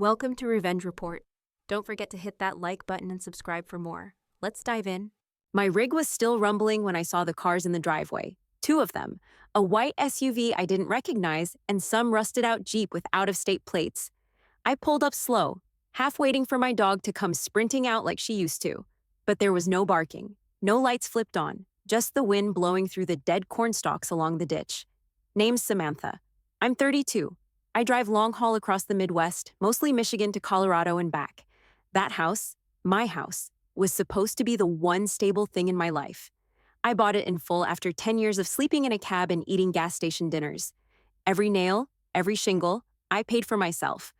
Welcome to Revenge Report. Don't forget to hit that like button and subscribe for more. Let's dive in. My rig was still rumbling when I saw the cars in the driveway. Two of them, a white SUV I didn't recognize and some rusted-out Jeep with out-of-state plates. I pulled up slow, half waiting for my dog to come sprinting out like she used to. But there was no barking, no lights flipped on, just the wind blowing through the dead corn stalks along the ditch. Name's Samantha. I'm 32. I drive long haul across the Midwest, mostly Michigan to Colorado and back. That house, my house, was supposed to be the one stable thing in my life. I bought it in full after 10 years of sleeping in a cab and eating gas station dinners. Every nail, every shingle, I paid for myself.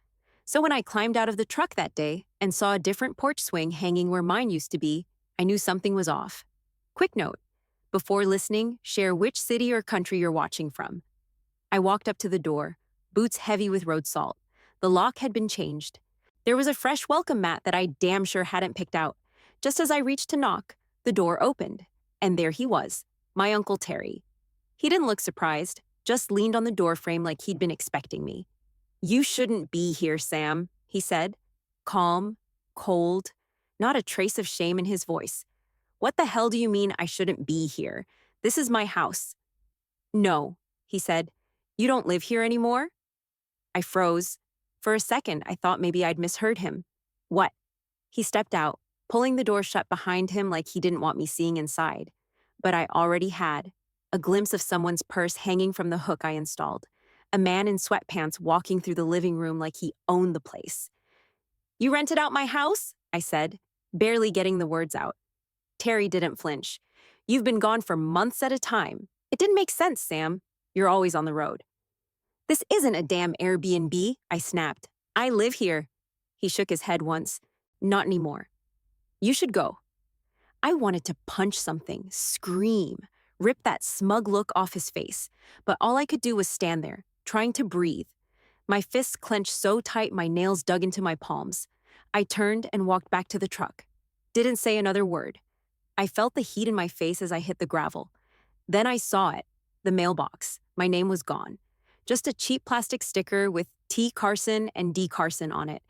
So when I climbed out of the truck that day and saw a different porch swing hanging where mine used to be, I knew something was off. Quick note: before listening, share which city or country you're watching from. I walked up to the door, boots heavy with road salt. The lock had been changed. There was a fresh welcome mat that I damn sure hadn't picked out. Just as I reached to knock, the door opened, and there he was, my Uncle Terry. He didn't look surprised, just leaned on the doorframe like he'd been expecting me. "You shouldn't be here, Sam," he said. Calm, cold, not a trace of shame in his voice. "What the hell do you mean I shouldn't be here? This is my house." "No," he said. "You don't live here anymore?" I froze. For a second, I thought maybe I'd misheard him. "What?" He stepped out, pulling the door shut behind him like he didn't want me seeing inside. But I already had. A glimpse of someone's purse hanging from the hook I installed. A man in sweatpants walking through the living room like he owned the place. "You rented out my house?" I said, barely getting the words out. Terry didn't flinch. "You've been gone for months at a time. It didn't make sense, Sam. You're always on the road." "This isn't a damn Airbnb," I snapped. "I live here." He shook his head once. "Not anymore. You should go." I wanted to punch something, scream, rip that smug look off his face, but all I could do was stand there, trying to breathe. My fists clenched so tight my nails dug into my palms. I turned and walked back to the truck. Didn't say another word. I felt the heat in my face as I hit the gravel. Then I saw it, the mailbox. My name was gone. Just a cheap plastic sticker with T. Carson and D. Carson on it.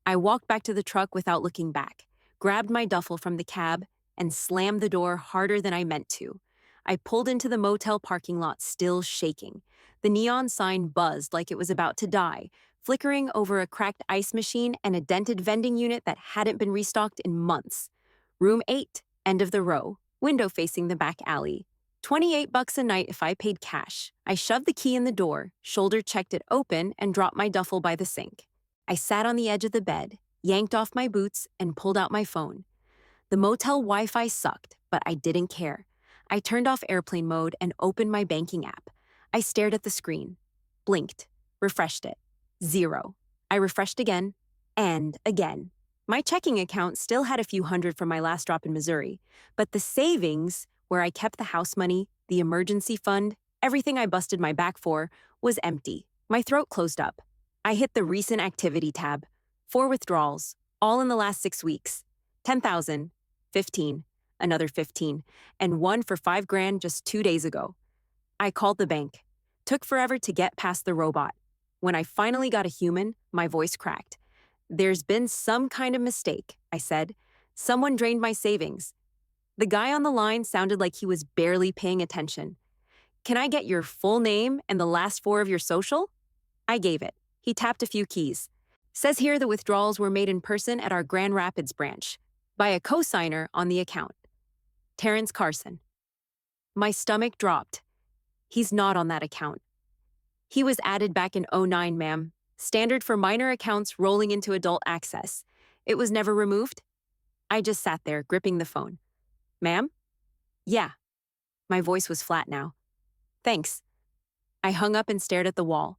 I walked back to the truck without looking back, grabbed my duffel from the cab, and slammed the door harder than I meant to. I pulled into the motel parking lot, still shaking. The neon sign buzzed like it was about to die, flickering over a cracked ice machine and a dented vending unit that hadn't been restocked in months. Room 8, end of the row, window facing the back alley. $28 a night if I paid cash. I shoved the key in the door, shoulder-checked it open, and dropped my duffel by the sink. I sat on the edge of the bed, yanked off my boots, and pulled out my phone. The motel Wi-Fi sucked, but I didn't care. I turned off airplane mode and opened my banking app. I stared at the screen, blinked, refreshed it. 0. I refreshed again, and again. My checking account still had a few hundred from my last drop in Missouri, but the savings, where I kept the house money, the emergency fund, everything I busted my back for, was empty. My throat closed up. I hit the recent activity tab. 4 withdrawals, all in the last 6 weeks. 10,000, 15, another 15, and one for $5,000 just 2 days ago. I called the bank. Took forever to get past the robot. When I finally got a human, my voice cracked. "There's been some kind of mistake," I said. "Someone drained my savings." The guy on the line sounded like he was barely paying attention. "Can I get your full name and the last 4 of your social?" I gave it. He tapped a few keys. "Says here the withdrawals were made in person at our Grand Rapids branch, by a co-signer on the account. Terrence Carson." My stomach dropped. "He's not on that account." "He was added back in '09, ma'am. Standard for minor accounts rolling into adult access. It was never removed." I just sat there, gripping the phone. "Ma'am?" "Yeah." My voice was flat now. "Thanks." I hung up and stared at the wall.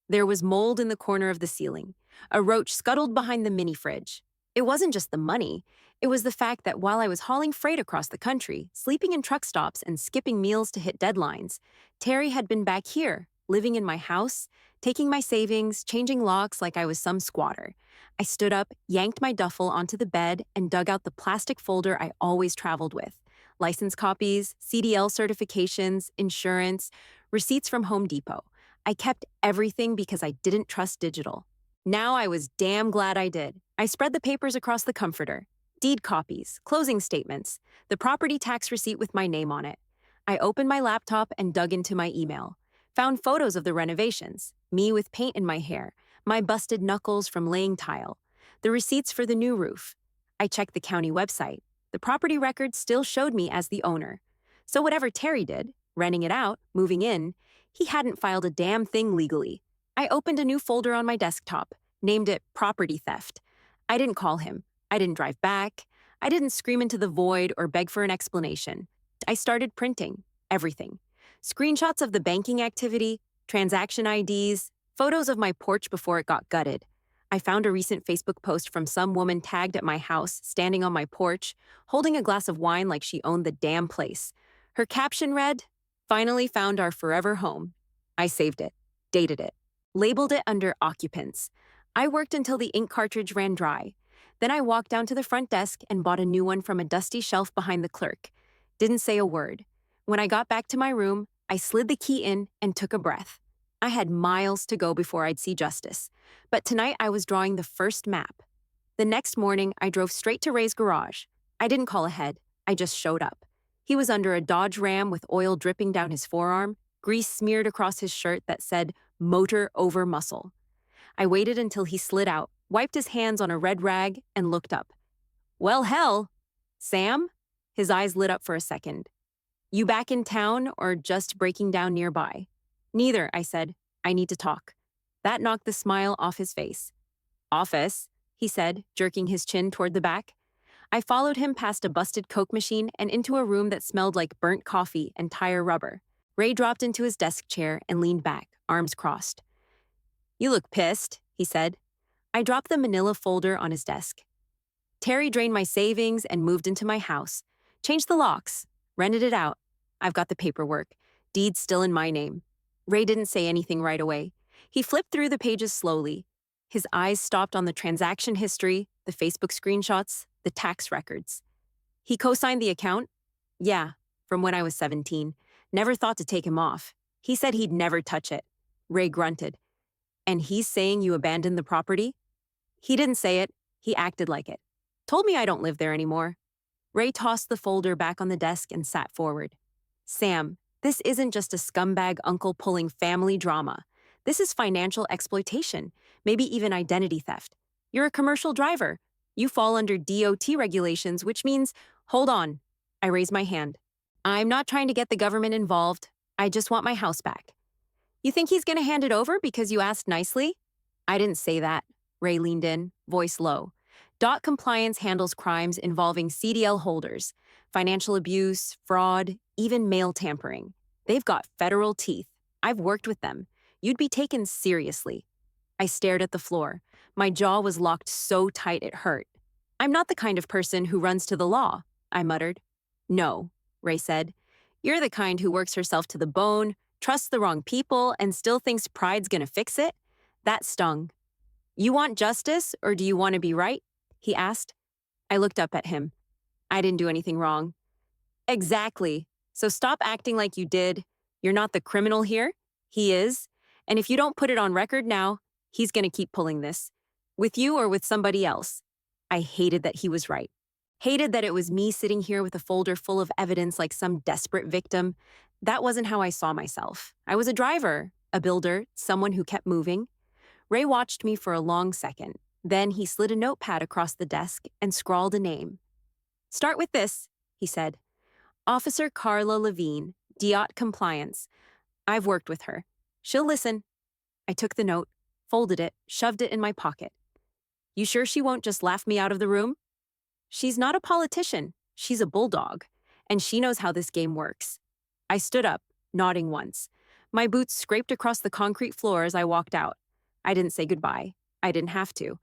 There was mold in the corner of the ceiling. A roach scuttled behind the mini fridge. It wasn't just the money. It was the fact that while I was hauling freight across the country, sleeping in truck stops and skipping meals to hit deadlines, Terry had been back here, living in my house, taking my savings, changing locks like I was some squatter. I stood up, yanked my duffel onto the bed, and dug out the plastic folder I always traveled with. License copies, CDL certifications, insurance, receipts from Home Depot. I kept everything because I didn't trust digital. Now I was damn glad I did. I spread the papers across the comforter. Deed copies, closing statements, the property tax receipt with my name on it. I opened my laptop and dug into my email. Found photos of the renovations, me with paint in my hair, my busted knuckles from laying tile, the receipts for the new roof. I checked the county website. The property record still showed me as the owner. So whatever Terry did, renting it out, moving in, he hadn't filed a damn thing legally. I opened a new folder on my desktop, named it Property Theft. I didn't call him. I didn't drive back. I didn't scream into the void or beg for an explanation. I started printing everything. Screenshots of the banking activity, transaction IDs, photos of my porch before it got gutted. I found a recent Facebook post from some woman tagged at my house, standing on my porch, holding a glass of wine like she owned the damn place. Her caption read, "Finally found our forever home." I saved it, dated it, labeled it under occupants. I worked until the ink cartridge ran dry. Then I walked down to the front desk and bought a new one from a dusty shelf behind the clerk. Didn't say a word. When I got back to my room, I slid the key in and took a breath. I had miles to go before I'd see justice, but tonight I was drawing the first map. The next morning, I drove straight to Ray's garage. I didn't call ahead. I just showed up. He was under a Dodge Ram with oil dripping down his forearm, grease smeared across his shirt that said, "Motor over muscle." I waited until he slid out, wiped his hands on a red rag, and looked up. "Well, hell. Sam?" His eyes lit up for a second. "You back in town or just breaking down nearby?" "Neither," I said. "I need to talk." That knocked the smile off his face. "Office," he said, jerking his chin toward the back. I followed him past a busted Coke machine and into a room that smelled like burnt coffee and tire rubber. Ray dropped into his desk chair and leaned back, arms crossed. "You look pissed," he said. I dropped the manila folder on his desk. "Terry drained my savings and moved into my house. Changed the locks. Rented it out. I've got the paperwork. Deed's still in my name." Ray didn't say anything right away. He flipped through the pages slowly. His eyes stopped on the transaction history, the Facebook screenshots, the tax records. "He co-signed the account?" "Yeah, from when I was 17. Never thought to take him off. He said he'd never touch it." Ray grunted. "And he's saying you abandoned the property?" "He didn't say it. He acted like it. Told me I don't live there anymore." Ray tossed the folder back on the desk and sat forward. "Sam, this isn't just a scumbag uncle pulling family drama. This is financial exploitation, maybe even identity theft. You're a commercial driver. You fall under DOT regulations, which means, hold on." I raised my hand. "I'm not trying to get the government involved. I just want my house back." "You think he's going to hand it over because you asked nicely?" "I didn't say that." Ray leaned in, voice low. DOT compliance handles crimes involving CDL holders, financial abuse, fraud, even mail tampering. They've got federal teeth. I've worked with them. You'd be taken seriously. I stared at the floor. My jaw was locked so tight it hurt. "I'm not the kind of person who runs to the law," I muttered. "No," Ray said. "You're the kind who works herself to the bone, trusts the wrong people, and still thinks pride's gonna fix it." That stung. "You want justice, or do you want to be right?" he asked. I looked up at him. "I didn't do anything wrong." "Exactly. So stop acting like you did. You're not the criminal here. He is. And if you don't put it on record now, he's going to keep pulling this. With you or with somebody else." I hated that he was right. Hated that it was me sitting here with a folder full of evidence like some desperate victim. That wasn't how I saw myself. I was a driver, a builder, someone who kept moving. Ray watched me for a long second. Then he slid a notepad across the desk and scrawled a name. "Start with this," he said. "Officer Carla Levine, DOT Compliance. I've worked with her. She'll listen." I took the note, folded it, shoved it in my pocket. "You sure she won't just laugh me out of the room?" "She's not a politician. She's a bulldog. And she knows how this game works." I stood up, nodding once. My boots scraped across the concrete floor as I walked out. I didn't say goodbye. I didn't have to.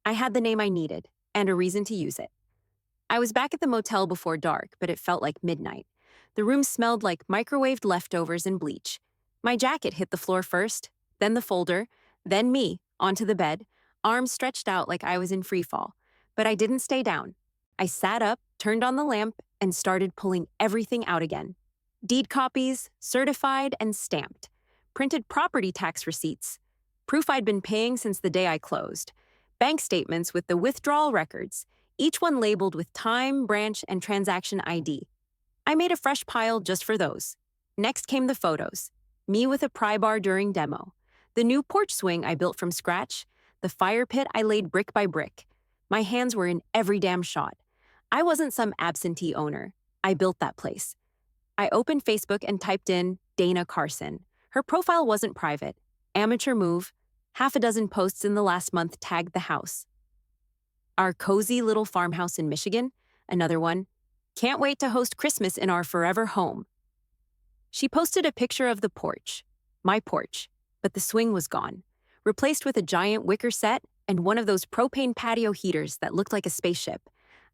I had the name I needed, and a reason to use it. I was back at the motel before dark, but it felt like midnight. The room smelled like microwaved leftovers and bleach. My jacket hit the floor first, then the folder, then me, onto the bed, arms stretched out like I was in freefall. But I didn't stay down. I sat up, turned on the lamp, and started pulling everything out again. Deed copies, certified and stamped. Printed property tax receipts. proof I'd been paying since the day I closed, bank statements with the withdrawal records, each one labeled with time, branch, and transaction ID. I made a fresh pile just for those. Next came the photos. Me with a pry bar during demo. The new porch swing I built from scratch. The fire pit I laid brick by brick. My hands were in every damn shot. I wasn't some absentee owner. I built that place. I opened Facebook and typed in Dana Carson. Her profile wasn't private. Amateur move. Half a dozen posts in the last month tagged the house. Our cozy little farmhouse in Michigan. Another one. Can't wait to host Christmas in our forever home. She posted a picture of the porch. My porch. But the swing was gone. Replaced with a giant wicker set and one of those propane patio heaters that looked like a spaceship.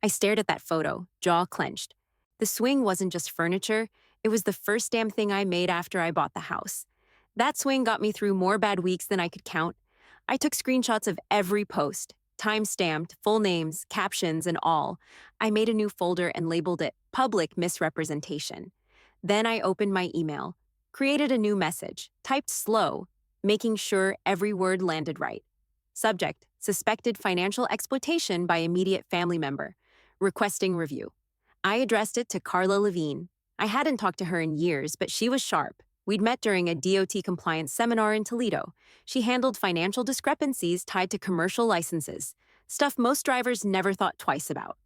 I stared at that photo, jaw clenched. The swing wasn't just furniture, it was the first damn thing I made after I bought the house. That swing got me through more bad weeks than I could count. I took screenshots of every post, time-stamped, full names, captions, and all. I made a new folder and labeled it Public Misrepresentation. Then I opened my email, created a new message, typed slow, making sure every word landed right. Subject, suspected financial exploitation by immediate family member. Requesting review. I addressed it to Carla Levine. I hadn't talked to her in years, but she was sharp. We'd met during a DOT compliance seminar in Toledo. She handled financial discrepancies tied to commercial licenses, stuff most drivers never thought twice about.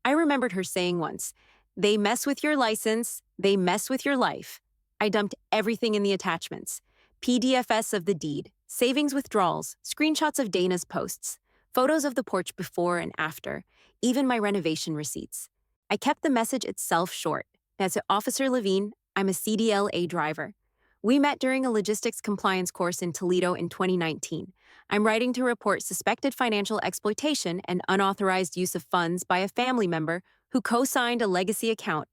I remembered her saying once, "They mess with your license, they mess with your life." I dumped everything in the attachments. PDFs of the deed, savings withdrawals, screenshots of Dana's posts, photos of the porch before and after, even my renovation receipts. I kept the message itself short. As Officer Levine, I'm a CDLA driver. We met during a logistics compliance course in Toledo in 2019. I'm writing to report suspected financial exploitation and unauthorized use of funds by a family member who co-signed a legacy account.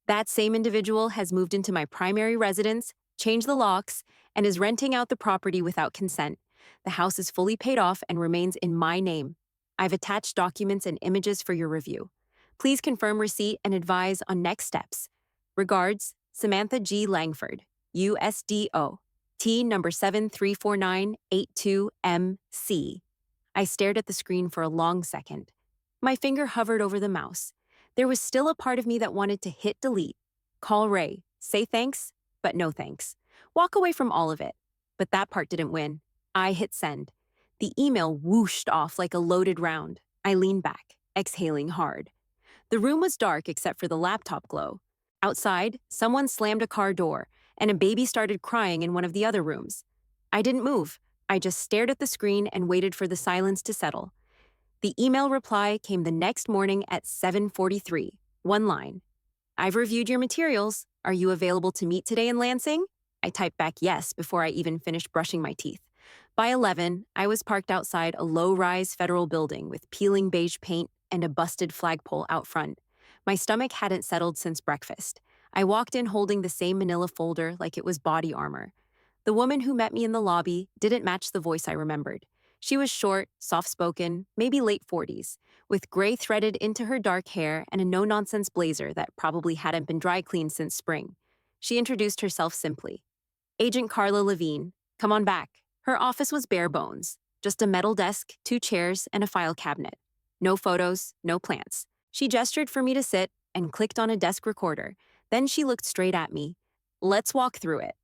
That same individual has moved into my primary residence, changed the locks, and is renting out the property without consent. The house is fully paid off and remains in my name. I've attached documents and images for your review. Please confirm receipt and advise on next steps. Regards, Samantha G. Langford, USDO, T number 734982MC. I stared at the screen for a long second. My finger hovered over the mouse. There was still a part of me that wanted to hit delete, call Ray, say thanks, but no thanks. Walk away from all of it. But that part didn't win. I hit send. The email whooshed off like a loaded round. I leaned back, exhaling hard. The room was dark except for the laptop glow. Outside, someone slammed a car door, and a baby started crying in one of the other rooms. I didn't move. I just stared at the screen and waited for the silence to settle. The email reply came the next morning at 7:43. One line. I've reviewed your materials. Are you available to meet today in Lansing? I typed back yes before I even finished brushing my teeth. By 11, I was parked outside a low-rise federal building with peeling beige paint and a busted flagpole out front. My stomach hadn't settled since breakfast. I walked in holding the same manila folder like it was body armor. The woman who met me in the lobby didn't match the voice I remembered. She was short, soft-spoken, maybe late 40s, with gray threaded into her dark hair and a no-nonsense blazer that probably hadn't been dry cleaned since spring. She introduced herself simply. Agent Carla Levine, come on back. Her office was bare bones, just a metal desk, 2 chairs, and a file cabinet. No photos, no plants. She gestured for me to sit and clicked on a desk recorder. Then she looked straight at me. Let's walk through it.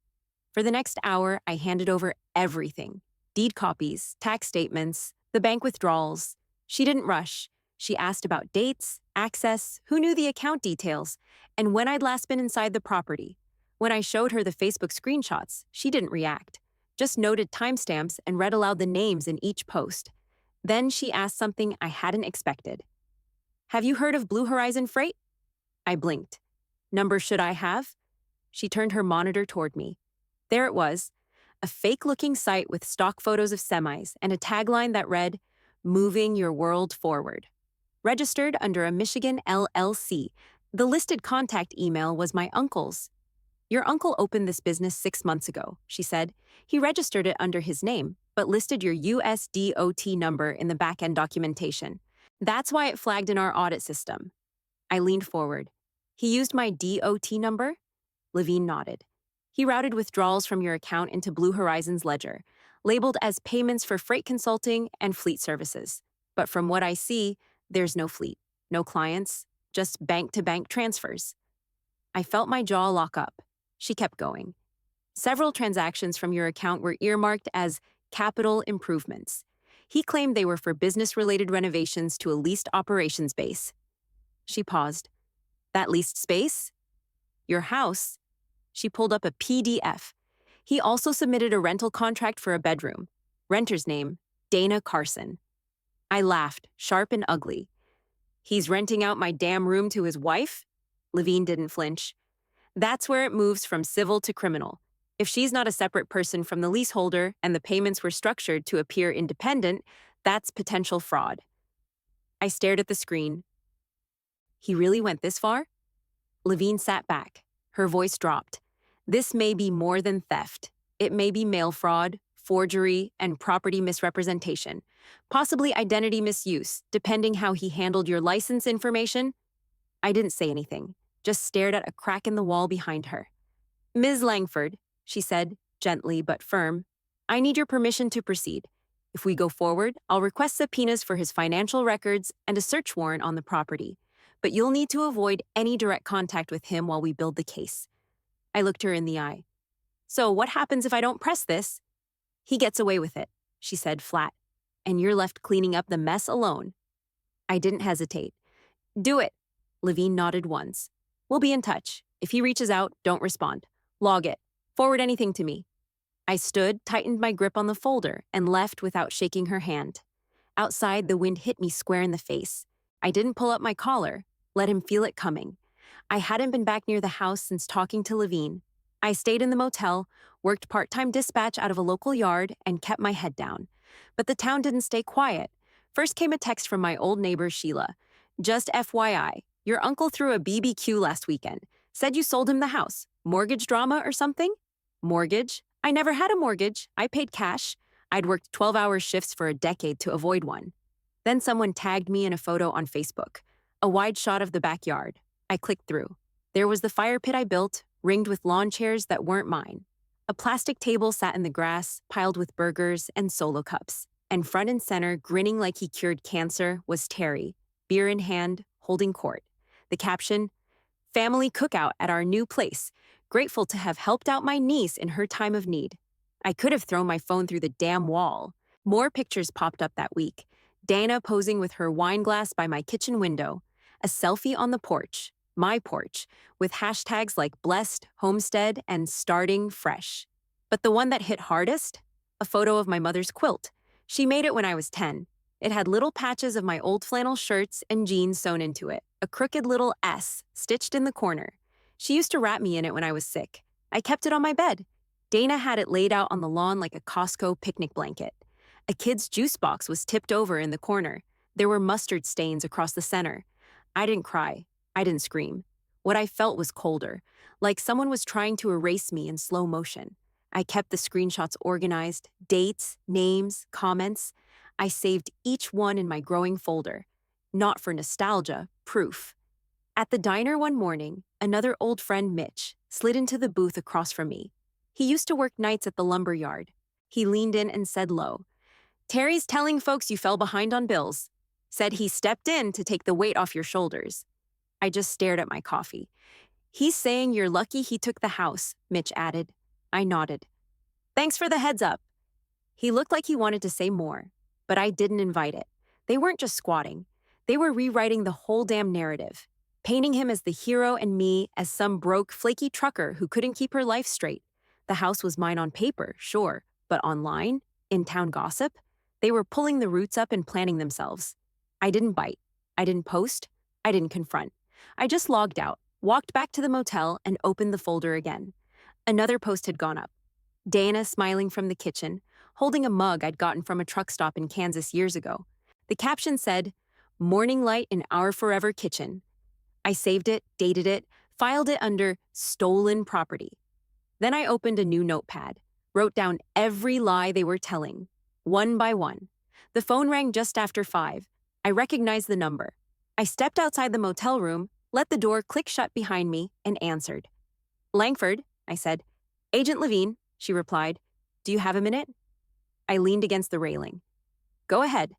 For the next hour, I handed over everything. Deed copies, tax statements, the bank withdrawals. She didn't rush. She asked about dates, access, who knew the account details, and when I'd last been inside the property. When I showed her the Facebook screenshots, she didn't react, just noted timestamps and read aloud the names in each post. Then she asked something I hadn't expected. Have you heard of Blue Horizon Freight? I blinked. Number should I have? She turned her monitor toward me. There it was, a fake-looking site with stock photos of semis and a tagline that read, Moving Your World Forward. Registered under a Michigan LLC, the listed contact email was my uncle's. Your uncle opened this business 6 months ago, she said. He registered it under his name, but listed your USDOT number in the back-end documentation. That's why it flagged in our audit system. I leaned forward. He used my DOT number? Levine nodded. He routed withdrawals from your account into Blue Horizon's ledger. labeled as payments for freight consulting and fleet services. But from what I see, there's no fleet, no clients, just bank-to-bank transfers. I felt my jaw lock up. She kept going. Several transactions from your account were earmarked as capital improvements. He claimed they were for business-related renovations to a leased operations base. She paused. That leased space? Your house? She pulled up a PDF. He also submitted a rental contract for a bedroom. Renter's name, Dana Carson. I laughed, sharp and ugly. He's renting out my damn room to his wife? Levine didn't flinch. That's where it moves from civil to criminal. If she's not a separate person from the leaseholder and the payments were structured to appear independent, that's potential fraud. I stared at the screen. He really went this far? Levine sat back. Her voice dropped. This may be more than theft. It may be mail fraud, forgery, and property misrepresentation. Possibly identity misuse, depending how he handled your license information. I didn't say anything, just stared at a crack in the wall behind her. Ms. Langford, she said, gently but firm, I need your permission to proceed. If we go forward, I'll request subpoenas for his financial records and a search warrant on the property. But you'll need to avoid any direct contact with him while we build the case. I looked her in the eye. So what happens if I don't press this? He gets away with it, she said flat, and you're left cleaning up the mess alone. I didn't hesitate. Do it. Levine nodded once. We'll be in touch. If he reaches out, don't respond. Log it. Forward anything to me. I stood, tightened my grip on the folder, and left without shaking her hand. Outside, the wind hit me square in the face. I didn't pull up my collar, let him feel it coming. I hadn't been back near the house since talking to Levine. I stayed in the motel, worked part-time dispatch out of a local yard, and kept my head down. But the town didn't stay quiet. First came a text from my old neighbor, Sheila. Just FYI, your uncle threw a BBQ last weekend. Said you sold him the house. Mortgage drama or something? Mortgage? I never had a mortgage. I paid cash. I'd worked 12-hour shifts for a decade to avoid one. Then someone tagged me in a photo on Facebook. A wide shot of the backyard. I clicked through. There was the fire pit I built, ringed with lawn chairs that weren't mine. A plastic table sat in the grass, piled with burgers and solo cups. And front and center, grinning like he cured cancer, was Terry, beer in hand, holding court. The caption, family cookout at our new place. Grateful to have helped out my niece in her time of need. I could have thrown my phone through the damn wall. More pictures popped up that week. Dana posing with her wine glass by my kitchen window. A selfie on the porch, my porch, with hashtags like blessed, homestead, and starting fresh. But the one that hit hardest? A photo of my mother's quilt. She made it when I was 10. It had little patches of my old flannel shirts and jeans sewn into it, a crooked little S stitched in the corner. She used to wrap me in it when I was sick. I kept it on my bed. Dana had it laid out on the lawn like a Costco picnic blanket. A kid's juice box was tipped over in the corner. There were mustard stains across the center. I didn't cry. I didn't scream. What I felt was colder, like someone was trying to erase me in slow motion. I kept the screenshots organized, dates, names, comments. I saved each one in my growing folder. Not for nostalgia, proof. At the diner one morning, another old friend, Mitch, slid into the booth across from me. He used to work nights at the lumber yard. He leaned in and said low, Terry's telling folks you fell behind on bills. Said he stepped in to take the weight off your shoulders. I just stared at my coffee. He's saying you're lucky he took the house, Mitch added. I nodded. Thanks for the heads up. He looked like he wanted to say more, but I didn't invite it. They weren't just squatting. They were rewriting the whole damn narrative, painting him as the hero and me as some broke, flaky trucker who couldn't keep her life straight. The house was mine on paper, sure, but online, in town gossip, they were pulling the roots up and planning themselves. I didn't bite. I didn't post. I didn't confront. I just logged out, walked back to the motel, and opened the folder again. Another post had gone up. Dana smiling from the kitchen, holding a mug I'd gotten from a truck stop in Kansas years ago. The caption said, Morning light in our forever kitchen. I saved it, dated it, filed it under stolen property. Then I opened a new notepad, wrote down every lie they were telling, one by one. The phone rang just after 5. I recognized the number. I stepped outside the motel room, let the door click shut behind me, and answered. Langford, I said. Agent Levine, she replied. Do you have a minute? I leaned against the railing. Go ahead.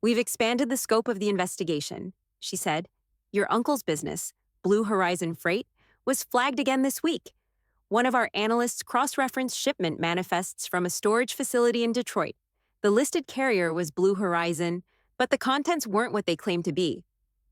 We've expanded the scope of the investigation, she said. Your uncle's business, Blue Horizon Freight, was flagged again this week. One of our analysts cross-referenced shipment manifests from a storage facility in Detroit. The listed carrier was Blue Horizon, but the contents weren't what they claimed to be.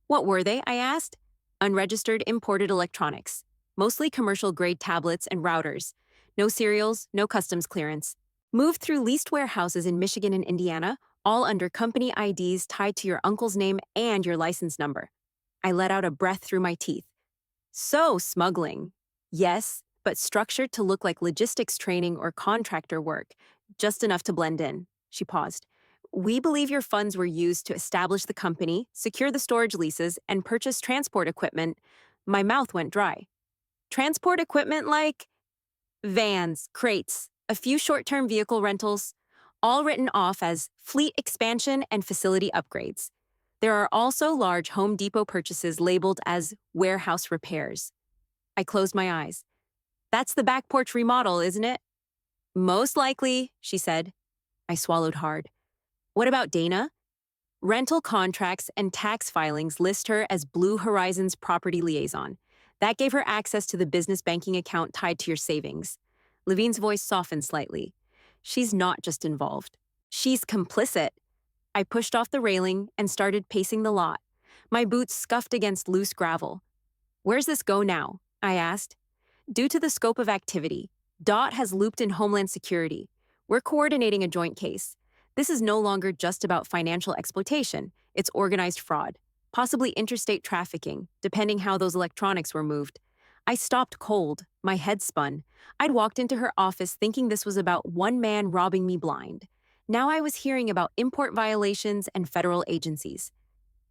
What were they, I asked? Unregistered imported electronics, mostly commercial-grade tablets and routers. No serials, no customs clearance. Moved through leased warehouses in Michigan and Indiana, all under company IDs tied to your uncle's name and your license number. I let out a breath through my teeth. So, smuggling. Yes, but structured to look like logistics training or contractor work, just enough to blend in. She paused. We believe your funds were used to establish the company, secure the storage leases, and purchase transport equipment. My mouth went dry. Transport equipment like vans, crates, a few short-term vehicle rentals, all written off as fleet expansion and facility upgrades. There are also large Home Depot purchases labeled as warehouse repairs. I closed my eyes. That's the back porch remodel, isn't it? Most likely, she said. I swallowed hard. What about Dana? Rental contracts and tax filings list her as Blue Horizon's property liaison. That gave her access to the business banking account tied to your savings. Levine's voice softened slightly. She's not just involved. She's complicit. I pushed off the railing and started pacing the lot. My boots scuffed against loose gravel. Where's this go now? I asked. Due to the scope of activity, DOT has looped in Homeland Security. We're coordinating a joint case. This is no longer just about financial exploitation. It's organized fraud, possibly interstate trafficking, depending how those electronics were moved. I stopped cold. My head spun. I'd walked into her office thinking this was about one man robbing me blind. Now I was hearing about import violations and federal agencies.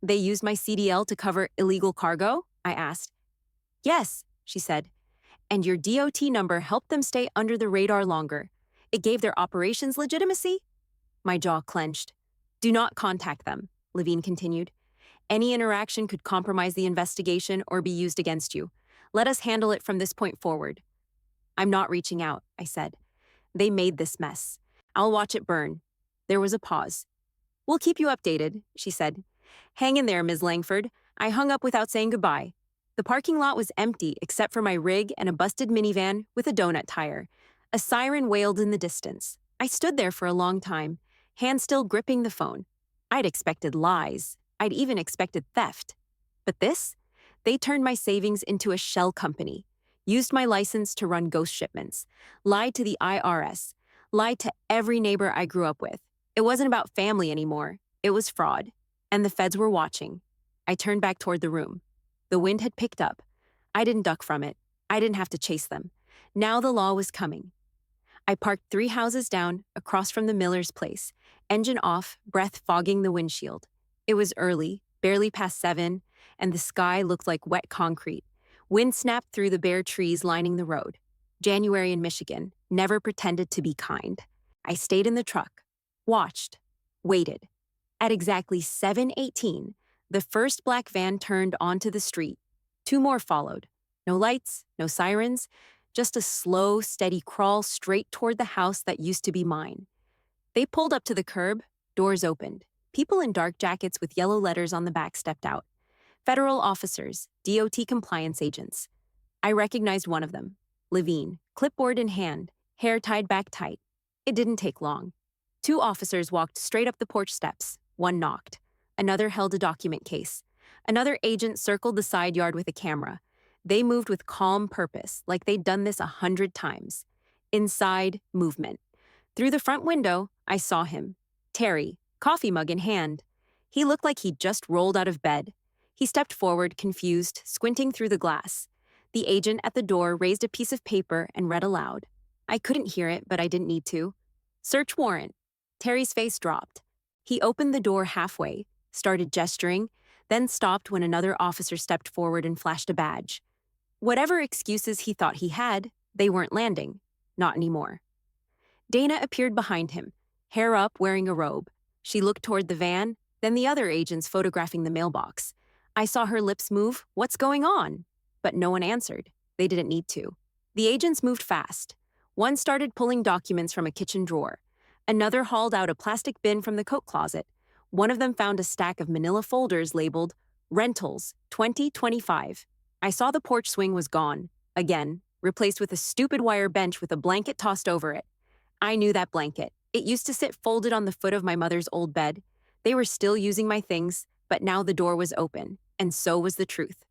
They used my CDL to cover illegal cargo? I asked. Yes, she said. And your DOT number helped them stay under the radar longer. It gave their operations legitimacy? My jaw clenched. Do not contact them, Levine continued. Any interaction could compromise the investigation or be used against you. Let us handle it from this point forward. I'm not reaching out, I said. They made this mess. I'll watch it burn. There was a pause. We'll keep you updated, she said. Hang in there, Ms. Langford. I hung up without saying goodbye. The parking lot was empty except for my rig and a busted minivan with a donut tire. A siren wailed in the distance. I stood there for a long time, hand still gripping the phone. I'd expected lies. I'd even expected theft. But this? They turned my savings into a shell company, used my license to run ghost shipments, lied to the IRS, lied to every neighbor I grew up with. It wasn't about family anymore. It was fraud. And the feds were watching. I turned back toward the room. The wind had picked up. I didn't duck from it. I didn't have to chase them. Now the law was coming. I parked 3 houses down, across from the Miller's place, engine off, breath fogging the windshield. It was early, barely past 7, and the sky looked like wet concrete. Wind snapped through the bare trees lining the road. January in Michigan never pretended to be kind. I stayed in the truck, watched, waited. At exactly 7:18, the first black van turned onto the street. 2 more followed. No lights, no sirens, just a slow, steady crawl straight toward the house that used to be mine. They pulled up to the curb, doors opened. People in dark jackets with yellow letters on the back stepped out. Federal officers, DOT compliance agents. I recognized one of them, Levine, clipboard in hand, hair tied back tight. It didn't take long. 2 officers walked straight up the porch steps. One knocked. Another held a document case. Another agent circled the side yard with a camera. They moved with calm purpose, like they'd done this 100 times. Inside, movement. Through the front window, I saw him. Terry, coffee mug in hand. He looked like he'd just rolled out of bed. He stepped forward, confused, squinting through the glass. The agent at the door raised a piece of paper and read aloud. I couldn't hear it, but I didn't need to. Search warrant. Terry's face dropped. He opened the door halfway, started gesturing, then stopped when another officer stepped forward and flashed a badge. Whatever excuses he thought he had, they weren't landing. Not anymore. Dana appeared behind him, hair up, wearing a robe. She looked toward the van, then the other agents photographing the mailbox. I saw her lips move, "What's going on?" But no one answered. They didn't need to. The agents moved fast. One started pulling documents from a kitchen drawer. Another hauled out a plastic bin from the coat closet. One of them found a stack of manila folders labeled Rentals 2025. I saw the porch swing was gone, again, replaced with a stupid wire bench with a blanket tossed over it. I knew that blanket. It used to sit folded on the foot of my mother's old bed. They were still using my things, but now the door was open, and so was the truth.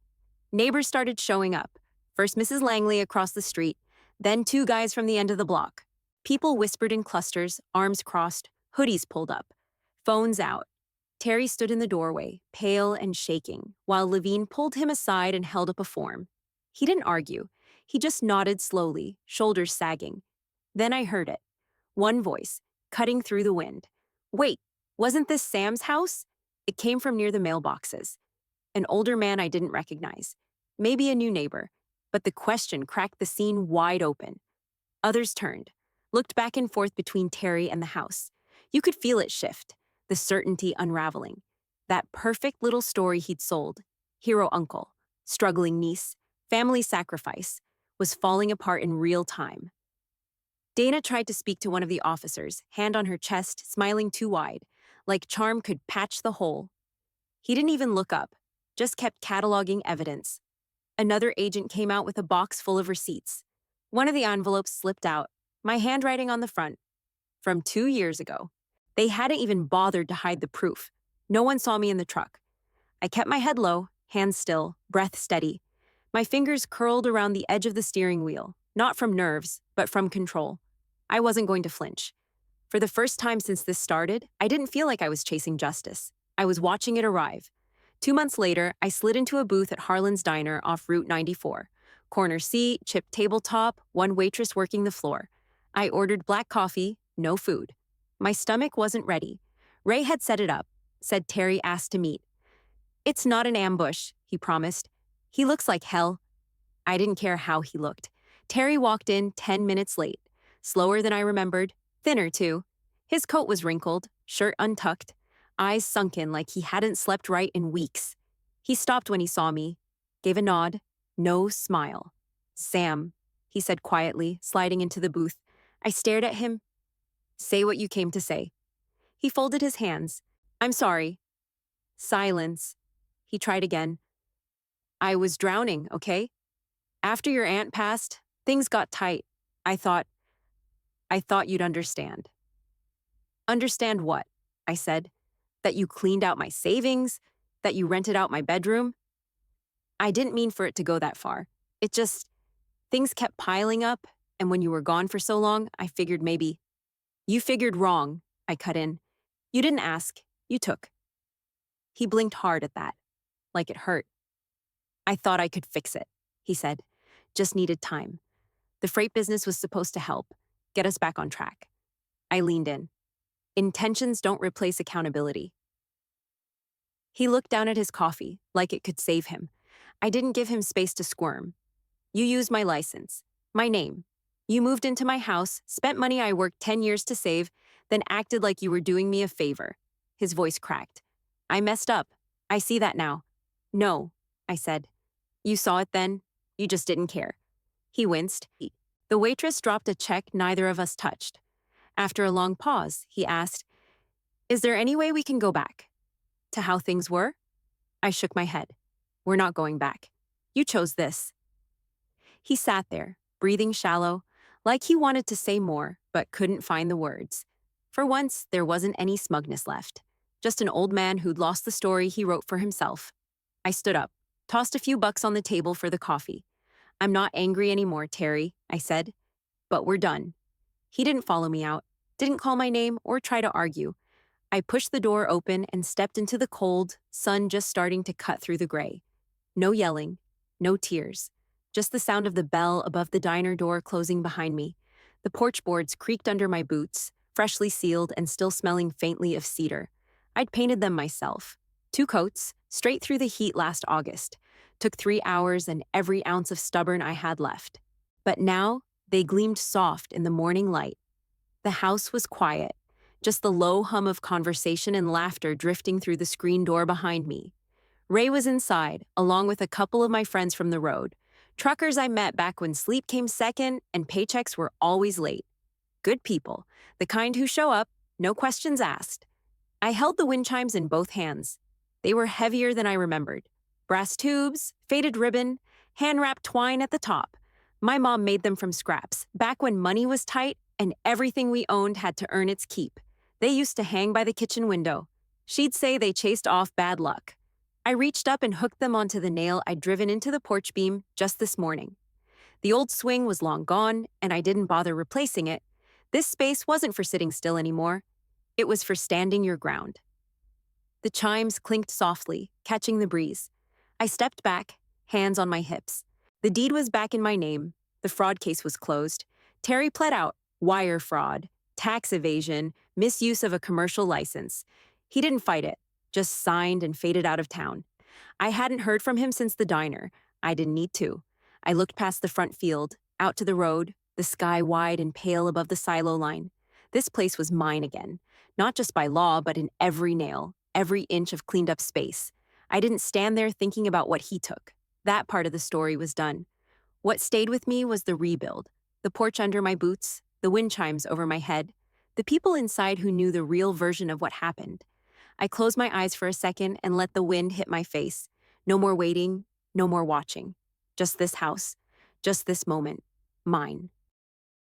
Neighbors started showing up. First Mrs. Langley across the street, then two guys from the end of the block. People whispered in clusters, arms crossed, hoodies pulled up, phones out. Terry stood in the doorway, pale and shaking, while Levine pulled him aside and held up a form. He didn't argue. He just nodded slowly, shoulders sagging. Then I heard it. One voice, cutting through the wind. Wait, wasn't this Sam's house? It came from near the mailboxes. An older man I didn't recognize. Maybe a new neighbor. But the question cracked the scene wide open. Others turned, looked back and forth between Terry and the house. You could feel it shift, the certainty unraveling. That perfect little story he'd sold, hero uncle, struggling niece, family sacrifice, was falling apart in real time. Dana tried to speak to one of the officers, hand on her chest, smiling too wide, like charm could patch the hole. He didn't even look up, just kept cataloging evidence. Another agent came out with a box full of receipts. One of the envelopes slipped out, my handwriting on the front. From 2 years ago. They hadn't even bothered to hide the proof. No one saw me in the truck. I kept my head low, hands still, breath steady. My fingers curled around the edge of the steering wheel, not from nerves, but from control. I wasn't going to flinch. For the first time since this started, I didn't feel like I was chasing justice. I was watching it arrive. 2 months later, I slid into a booth at Harlan's Diner off Route 94. Corner seat, chipped tabletop, one waitress working the floor. I ordered black coffee, no food. My stomach wasn't ready. Ray had set it up, said Terry asked to meet. It's not an ambush, he promised. He looks like hell. I didn't care how he looked. Terry walked in 10 minutes late. Slower than I remembered, thinner too. His coat was wrinkled, shirt untucked, eyes sunken like he hadn't slept right in weeks. He stopped when he saw me, gave a nod, no smile. Sam, he said quietly, sliding into the booth. I stared at him. Say what you came to say. He folded his hands. I'm sorry. Silence. He tried again. I was drowning, okay? After your aunt passed, things got tight. I thought you'd understand. Understand what? I said. That you cleaned out my savings? That you rented out my bedroom? I didn't mean for it to go that far. It just, things kept piling up, and when you were gone for so long, I figured maybe. You figured wrong, I cut in. You didn't ask, you took. He blinked hard at that, like it hurt. I thought I could fix it, he said. Just needed time. The freight business was supposed to help, get us back on track. I leaned in. Intentions don't replace accountability. He looked down at his coffee, like it could save him. I didn't give him space to squirm. You used my license, my name. You moved into my house, spent money I worked 10 years to save, then acted like you were doing me a favor. His voice cracked. I messed up. I see that now. No, I said. You saw it then. You just didn't care. He winced. The waitress dropped a check neither of us touched. After a long pause, he asked, Is there any way we can go back? To how things were? I shook my head. We're not going back. You chose this. He sat there, breathing shallow, like he wanted to say more, but couldn't find the words. For once, there wasn't any smugness left. Just an old man who'd lost the story he wrote for himself. I stood up, tossed a few bucks on the table for the coffee. I'm not angry anymore, Terry, I said. But we're done. He didn't follow me out, didn't call my name or try to argue. I pushed the door open and stepped into the cold, sun just starting to cut through the gray. No yelling, no tears. Just the sound of the bell above the diner door closing behind me. The porch boards creaked under my boots, freshly sealed and still smelling faintly of cedar. I'd painted them myself. 2 coats, straight through the heat last August. Took 3 hours and every ounce of stubborn I had left. But now, they gleamed soft in the morning light. The house was quiet, just the low hum of conversation and laughter drifting through the screen door behind me. Ray was inside, along with a couple of my friends from the road. Truckers I met back when sleep came second and paychecks were always late. Good people, the kind who show up, no questions asked. I held the wind chimes in both hands. They were heavier than I remembered. Brass tubes, faded ribbon, hand-wrapped twine at the top. My mom made them from scraps, back when money was tight and everything we owned had to earn its keep. They used to hang by the kitchen window. She'd say they chased off bad luck. I reached up and hooked them onto the nail I'd driven into the porch beam just this morning. The old swing was long gone, and I didn't bother replacing it. This space wasn't for sitting still anymore. It was for standing your ground. The chimes clinked softly, catching the breeze. I stepped back, hands on my hips. The deed was back in my name. The fraud case was closed. Terry pled out wire fraud, tax evasion, misuse of a commercial license. He didn't fight it, just signed and faded out of town. I hadn't heard from him since the diner. I didn't need to. I looked past the front field, out to the road, the sky wide and pale above the silo line. This place was mine again, not just by law, but in every nail, every inch of cleaned up space. I didn't stand there thinking about what he took. That part of the story was done. What stayed with me was the rebuild, the porch under my boots, the wind chimes over my head, the people inside who knew the real version of what happened. I closed my eyes for a second and let the wind hit my face. No more waiting, no more watching. Just this house, just this moment, mine.